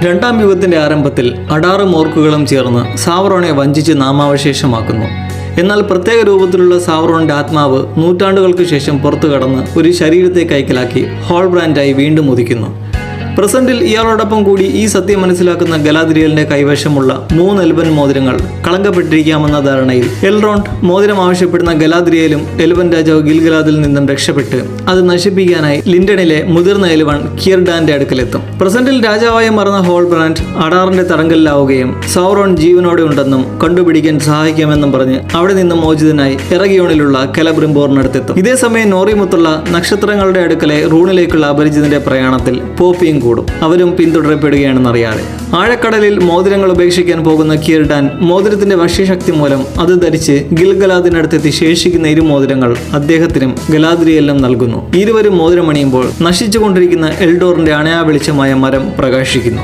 രണ്ടാം യുഗത്തിന്റെ ആരംഭത്തിൽ അഡാറും ഓർക്കുകളും ചേർന്ന് സാവറോണെ വഞ്ചിച്ച് നാമാവശേഷമാക്കുന്നു. എന്നാൽ പ്രത്യേക രൂപത്തിലുള്ള സാവറോണിന്റെ ആത്മാവ് നൂറ്റാണ്ടുകൾക്ക് ശേഷം പുറത്തു കടന്ന് ഒരു ശരീരത്തെ കൈക്കലാക്കി ഹോൾബ്രാൻഡായി വീണ്ടും ഉദിക്കുന്നു. പ്രസന്റിൽ ഇയാളോടൊപ്പം കൂടി ഈ സത്യം മനസ്സിലാക്കുന്ന ഗലാദ്രിയലിന്റെ കൈവശമുള്ള 3 എൽബൻ മോതിരങ്ങൾ കളങ്കപ്പെട്ടിരിക്കാമെന്ന ധാരണയിൽ എൽറോണ്ട് മോതിരം ആവശ്യപ്പെടുന്ന ഗലാദ്രിയലും എൽബൻ രാജാവ് ഗിൽഗലാദിൽ നിന്നും രക്ഷപ്പെട്ട് അത് നശിപ്പിക്കാനായി ലിൻഡണിലെ മുതിർന്ന എൽവൺ കിയർഡാന്റെ അടുക്കലെത്തും. പ്രസന്റിൽ രാജാവായി മറന്ന ഹോൾബ്രാൻഡ് അഡാറിന്റെ തടങ്കലിലാവുകയും സൗറോൺ ജീവനോടെ ഉണ്ടെന്നും കണ്ടുപിടിക്കാൻ സഹായിക്കാമെന്നും പറഞ്ഞ് അവിടെ നിന്നും മോചിതനായി എറഗിയോണിലുള്ള കെലബ്രിംബോറിനടുത്തെത്തും. ഇതേസമയം നോറിമുത്തുള്ള നക്ഷത്രങ്ങളുടെ അടുക്കലെ റൂണിലേക്കുള്ള അപരിചിതന്റെ പ്രയാണത്തിൽ പോപ്പിയും കൂടും. അവരും പിന്തുടരപ്പെടുകയാണെന്നറിയാതെ ആഴക്കടലിൽ മോതിരങ്ങൾ ഉപേക്ഷിക്കാൻ പോകുന്ന കിയർഡാൻ മോതിരത്തിന്റെ വശ്യശക്തി മൂലം അത് ധരിച്ച് ഗിൽഗലാദിനടുത്തെത്തി ശേഷിക്കുന്ന 2 മോതിരങ്ങൾ അദ്ദേഹത്തിനും ഗലാദ്രിയലിനും നൽകുന്നു. ഇരുവരും മോതിരമണിയുമ്പോൾ നശിച്ചുകൊണ്ടിരിക്കുന്ന എൽഡോറിന്റെ അണയാ വെളിച്ചമായ മരം പ്രകാശിക്കുന്നു.